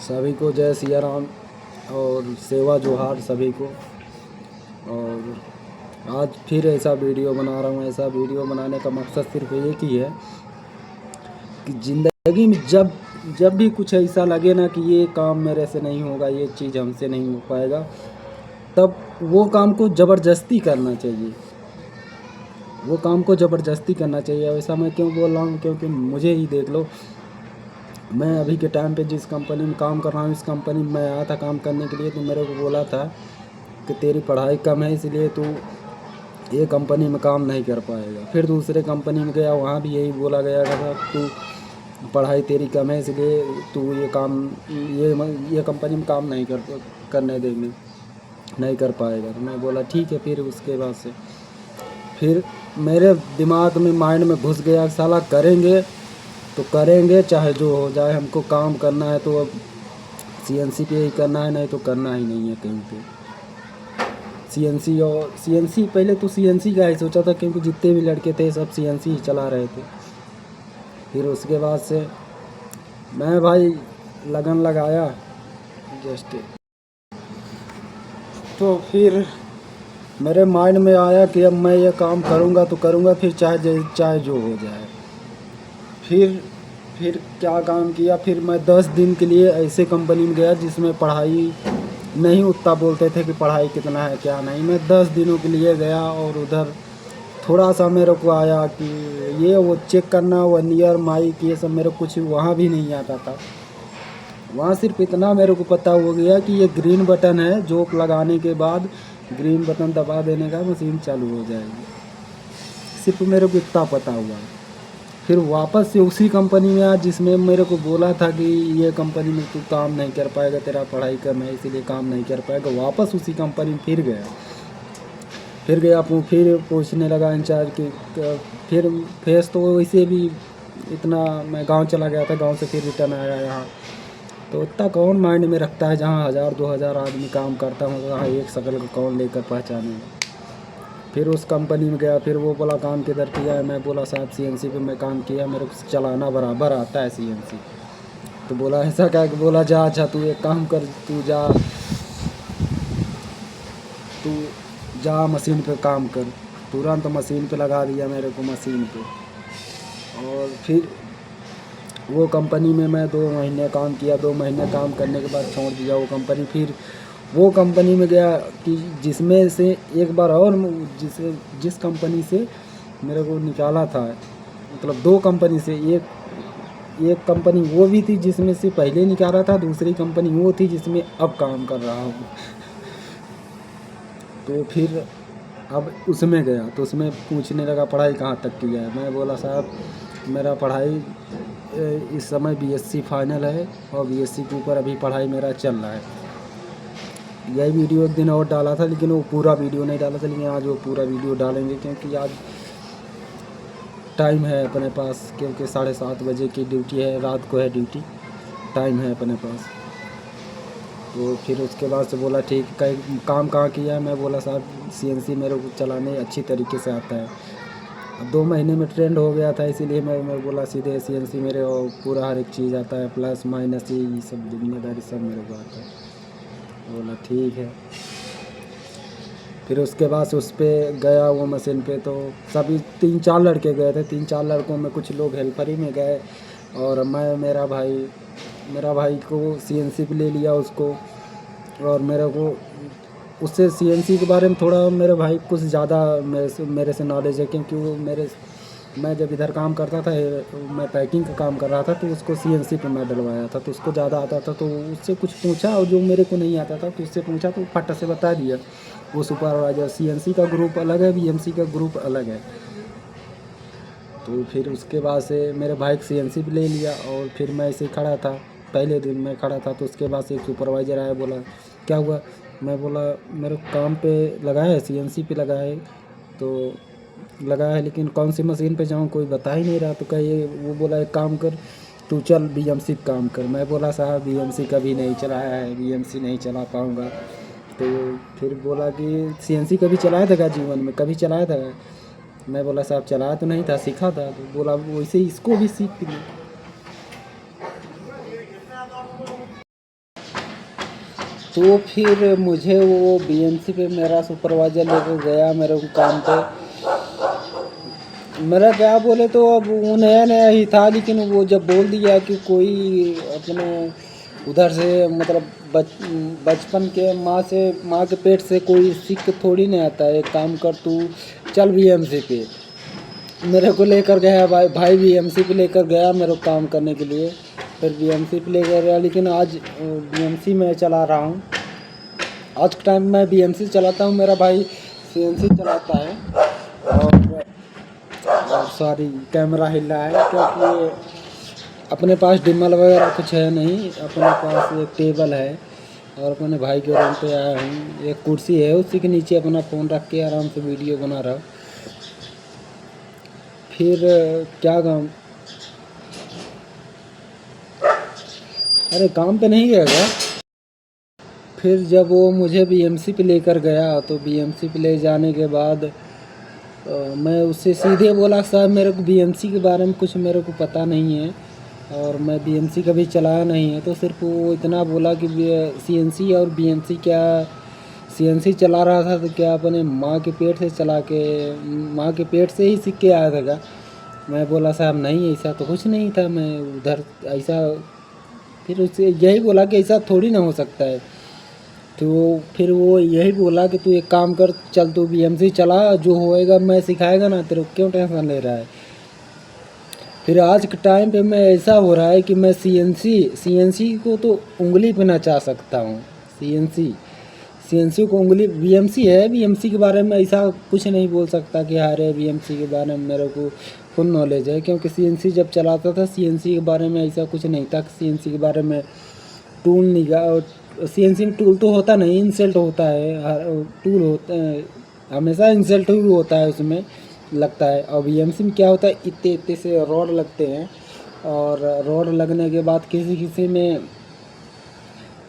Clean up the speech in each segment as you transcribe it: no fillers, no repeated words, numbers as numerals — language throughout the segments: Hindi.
सभी को जय सिया राम और सेवा जोहार सभी को। और आज फिर ऐसा वीडियो बना रहा हूँ। ऐसा वीडियो बनाने का मकसद सिर्फ एक ही है कि ज़िंदगी में जब भी कुछ ऐसा लगे ना कि ये काम मेरे से नहीं होगा, ये चीज़ हमसे नहीं हो पाएगा, तब वो काम को ज़बरदस्ती करना चाहिए। वो काम को ज़बरदस्ती करना चाहिए। ऐसा मैं क्यों बोल रहा हूँ? क्योंकि मुझे ही देख लो, मैं अभी के टाइम पे जिस कंपनी में काम कर रहा हूँ, इस कंपनी में मैं आया था काम करने के लिए, तो मेरे को बोला था कि तेरी पढ़ाई कम है इसलिए तू ये कंपनी में काम नहीं कर पाएगा। फिर दूसरे कंपनी में गया, वहाँ भी यही बोला गया था तू पढ़ाई तेरी कम है इसलिए तू ये कंपनी में काम नहीं करने देंगे, नहीं कर पाएगा। तो मैं बोला ठीक है। फिर उसके बाद से फिर मेरे दिमाग में माइंड में घुस गया, साला करेंगे तो करेंगे चाहे जो हो जाए, हमको काम करना है तो अब सीएनसी पे ही करना है, नहीं तो करना ही नहीं है कहीं पे। सीएनसी पहले तो सीएनसी का ही सोचा था, क्योंकि जितने भी लड़के थे सब सीएनसी ही चला रहे थे। फिर उसके बाद से मैं भाई लगन लगाया जस्ट, तो फिर मेरे माइंड में आया कि अब मैं ये काम करूँगा तो करूँगा, फिर चाहे जो हो जाए। फिर क्या काम किया, फिर मैं 10 दिन के लिए ऐसे कंपनी में गया जिसमें पढ़ाई नहीं उतना बोलते थे कि पढ़ाई कितना है क्या नहीं। मैं 10 दिनों के लिए गया और उधर थोड़ा सा मेरे को आया कि ये वो चेक करना, 1 ईयर माइक ये सब मेरे को कुछ वहाँ भी नहीं आता था। वहाँ सिर्फ इतना मेरे को पता हो गया कि ये ग्रीन बटन है, जोक लगाने के बाद ग्रीन बटन दबा देने का मशीन चालू हो जाएगी। सिर्फ मेरे को इतना पता हुआ। फिर वापस से उसी कंपनी में आया जिसमें मेरे को बोला था कि ये कंपनी में तू काम नहीं कर पाएगा, तेरा पढ़ाई कम है इसीलिए काम नहीं कर पाएगा। वापस उसी कंपनी में फिर गया फिर पूछने लगा इंचार्ज की। फिर फेस तो वैसे भी इतना, मैं गांव चला गया था, गांव से फिर रिटर्न आया यहाँ। तो इतना कौन माइंड में रखता है, जहाँ 1000-2000 आदमी काम करता हूँ वहाँ एक शकल को कौन लेकर पहचानेगा। फिर उस कंपनी में गया, फिर वो बोला काम किधर किया है। मैं बोला साहब सीएनसी पे मैं काम किया, मेरे को चलाना बराबर आता है सीएनसी। तो बोला ऐसा क्या? बोला जा अच्छा तू एक काम कर, तू जा मशीन पे काम कर। तुरंत मशीन पे लगा दिया मेरे को, मशीन पे। और फिर वो कंपनी में मैं 2 महीने काम किया। 2 महीने काम करने के बाद छोड़ दिया वो कंपनी। फिर वो कंपनी में गया कि जिसमें से एक बार और जिस कंपनी से मेरे को निकाला था, मतलब 2 कंपनी से, एक कंपनी वो भी थी जिसमें से पहले निकाला था, दूसरी कंपनी वो थी जिसमें अब काम कर रहा हूँ। तो फिर अब उसमें गया तो उसमें पूछने लगा पढ़ाई कहाँ तक की है। मैं बोला साहब मेरा पढ़ाई इस समय बीएससी फाइनल है और बीएससी के ऊपर अभी पढ़ाई मेरा चल रहा है। यही वीडियो एक दिन और डाला था, लेकिन वो पूरा वीडियो नहीं डाला था, लेकिन आज वो पूरा वीडियो डालेंगे क्योंकि आज टाइम है अपने पास, क्योंकि 7:30 बजे की ड्यूटी है, रात को है ड्यूटी, टाइम है अपने पास। तो फिर उसके बाद से बोला ठीक, काम कहाँ किया है? मैं बोला साहब सीएनसी मेरे को चलाने अच्छी तरीके से आता है। अब 2 महीने में ट्रेंड हो गया था, इसीलिए मैं बोला सीधे सीएनसी मेरे पूरा हर एक चीज़ आता है, प्लस माइनस ये सब जिम्मेदारी सब मेरे को आता है। बोला ठीक है। फिर उसके बाद उस पर गया वो मशीन पे, तो सभी 3-4 लड़के गए थे। 3-4 लड़कों में कुछ लोग हेल्पर ही में गए और मेरा भाई को सीएनसी पे ले लिया उसको। और मेरे को उससे सीएनसी के बारे में थोड़ा मेरे भाई कुछ ज़्यादा मेरे से नॉलेज है, क्योंकि वो मैं जब इधर काम करता था, मैं पैकिंग का काम कर रहा था, तो उसको सीएनसी पे मैं डलवाया था, तो उसको ज़्यादा आता था। तो उससे कुछ पूछा और जो मेरे को नहीं आता था तो उससे पूछा तो फट से बता दिया वो सुपरवाइजर। सीएनसी का ग्रुप अलग है, बीएमसी का ग्रुप अलग है। तो फिर उसके बाद से मेरे भाई को सीएनसी पे ले लिया और फिर मैं ऐसे खड़ा था, पहले दिन मैं खड़ा था। तो उसके बाद से एक सुपरवाइज़र आया, बोला क्या हुआ? मैं बोला मेरे काम पे लगा है, सीएनसी पे लगा है, तो लगा है लेकिन कौन सी मशीन पे जाऊँ कोई बता ही नहीं रहा। तो कहिए, वो बोला एक काम कर तू चल बीएमसी पे काम कर। मैं बोला साहब बीएमसी कभी नहीं चलाया है, बीएमसी नहीं चला पाऊँगा। तो फिर बोला कि सीएनसी कभी चलाया था क्या जीवन में, कभी चलाया था? मैं बोला साहब चलाया तो नहीं था, सीखा था। तो बोला वैसे ही इसको भी सीख लिए। तो फिर मुझे वो बीएमसी पे मेरा सुपरवाइज़र लेकर गया मेरे को काम पे। मेरा क्या बोले तो अब वो नया नया ही था, लेकिन वो जब बोल दिया कि कोई अपने उधर से मतलब बचपन के माँ के पेट से कोई सीख के थोड़ी नहीं आता है, एक काम कर तू चल बीएमसी पे। मेरे को लेकर गया भाई बीएमसी पे लेकर गया मेरे को काम करने के लिए। फिर बीएमसी पे लेकर गया, लेकिन आज बीएमसी में चला रहा हूँ। आज के टाइम में बीएमसी चलाता हूँ, मेरा भाई सीएनसी चलाता है। और सॉरी कैमरा हिल रहा है क्योंकि अपने पास डिमल वगैरह कुछ है नहीं, अपने पास एक टेबल है और अपने भाई के रूम पे आया हूँ। एक कुर्सी है, उसी के नीचे अपना फ़ोन रख के आराम से वीडियो बना रहा हूँ। फिर क्या काम, अरे काम पे नहीं गया क्या? फिर जब वो मुझे बीएमसी पे लेकर गया तो बीएमसी पे ले जाने के बाद मैं उससे सीधे बोला साहब मेरे को बीएमसी के बारे में कुछ मेरे को पता नहीं है और मैं बीएमसी कभी चलाया नहीं है। तो सिर्फ वो इतना बोला कि सीएनसी और बीएमसी क्या, सीएनसी चला रहा था तो क्या अपने माँ के पेट से चला के, माँ के पेट से ही सीख के आया था क्या? मैं बोला साहब नहीं ऐसा तो कुछ नहीं था, मैं उधर ऐसा। फिर उससे यही बोला कि ऐसा थोड़ी ना हो सकता है। तो फिर वो यही बोला कि तू एक काम कर, चल तू बीएमसी चला, जो होएगा मैं सिखाएगा ना, तेरे को क्यों टेंशन ले रहा है। फिर आज के टाइम पे मैं ऐसा हो रहा है कि मैं सीएनसी को तो उंगली पे नचा सकता हूँ। सीएनसी को उंगली, बीएमसी है, बीएमसी के बारे में ऐसा कुछ नहीं बोल सकता कि अरे बीएमसी के बारे में मेरे को फुल नॉलेज है, क्योंकि सीएनसी जब चलाता था सीएनसी के बारे में ऐसा कुछ नहीं था। सीएनसी के बारे में टूल निकाल, सीएनसी में टूल तो होता नहीं, इंसल्ट होता है, टूल होता है हमेशा इंसल्ट ही होता है उसमें लगता है। और बीएमसी में क्या होता है, इतने इतने से रॉड लगते हैं और रॉड लगने के बाद किसी किसी में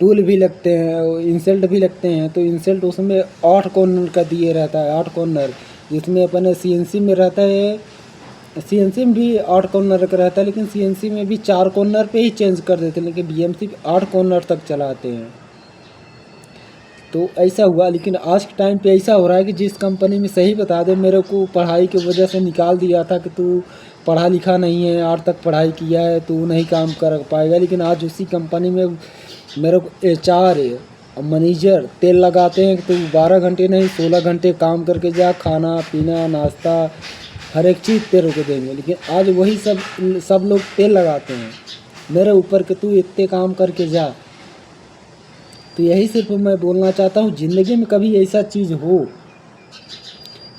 टूल भी लगते हैं, इंसल्ट भी लगते हैं। तो इंसल्ट उसमें 8 कॉर्नर का दिए रहता है, 8 कॉर्नर, जिसमें अपने सीएनसी में रहता है, सीएनसी में भी 8 कॉर्नर का रहता है, लेकिन सीएनसी में भी 4 कॉर्नर पे ही चेंज कर देते हैं, लेकिन बीएमसी 8 कॉर्नर तक चलाते हैं। तो ऐसा हुआ, लेकिन आज के टाइम पे ऐसा हो रहा है कि जिस कंपनी में, सही बता दे, मेरे को पढ़ाई की वजह से निकाल दिया था कि तू पढ़ा लिखा नहीं है, 8 तक पढ़ाई किया है, तू नहीं काम कर पाएगा। लेकिन आज उसी कंपनी में मेरे को HR मैनेजर तेल लगाते हैं कि तू 12 घंटे नहीं 16 घंटे काम करके जा, खाना पीना नाश्ता हर एक चीज़ तेरे को देंगे। लेकिन आज वही सब लोग तेल लगाते हैं मेरे ऊपर कि तू इतने काम करके जा। तो यही सिर्फ मैं बोलना चाहता हूँ, ज़िंदगी में कभी ऐसा चीज़ हो,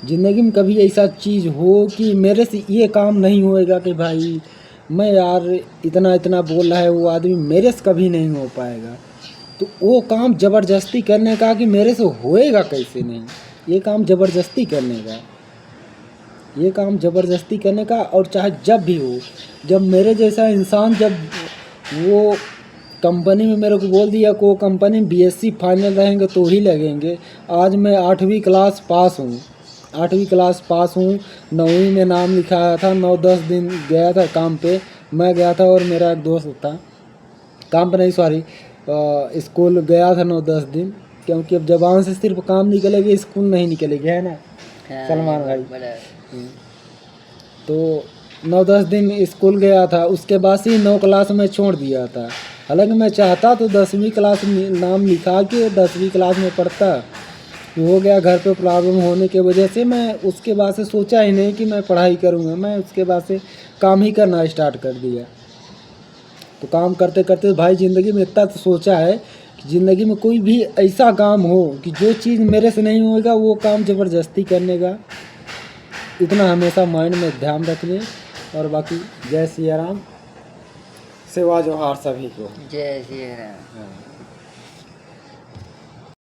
ज़िंदगी में कभी ऐसा चीज़ हो कि मेरे से ये काम नहीं होएगा कि भाई मैं यार इतना इतना बोल रहा है वो आदमी, मेरे से कभी नहीं हो पाएगा। तो वो काम ज़बरदस्ती करने का कि मेरे से होएगा कैसे नहीं, ये काम ज़बरदस्ती करने का, ये काम ज़बरदस्ती करने का। और चाहे जब भी हो, जब मेरे जैसा इंसान, जब वो कंपनी में मेरे को बोल दिया कि वो कंपनी में BSc फाइनल रहेंगे तो ही लगेंगे। आज मैं 8वीं क्लास पास हूँ, 8वीं क्लास पास हूँ, 9वीं में नाम लिखाया था, 9-10 दिन गया था काम पे। मैं गया था और मेरा एक दोस्त था, काम पे नहीं सॉरी स्कूल गया था 9-10 दिन, क्योंकि अब जबान से सिर्फ काम निकलेगी, स्कूल नहीं निकलेगी, है ना सलमान भाई। तो 9-10 दिन स्कूल गया था, उसके बाद ही 9 क्लास में छोड़ दिया था। हालांकि मैं चाहता तो 10वीं क्लास नाम लिखा के 10वीं क्लास में पढ़ता, हो गया घर पे प्रॉब्लम होने की वजह से मैं उसके बाद से सोचा ही नहीं कि मैं पढ़ाई करूँगा। मैं उसके बाद से काम ही करना स्टार्ट कर दिया। तो काम करते करते भाई ज़िंदगी में इतना तो सोचा है कि ज़िंदगी में कोई भी ऐसा काम हो कि जो चीज़ मेरे से नहीं होएगा वो काम ज़बरदस्ती करने का, इतना हमेशा माइंड में ध्यान रखिए। और बाकी जय सिया राम, सेवा जोहार सभी को, जय श्री राम। हाँ।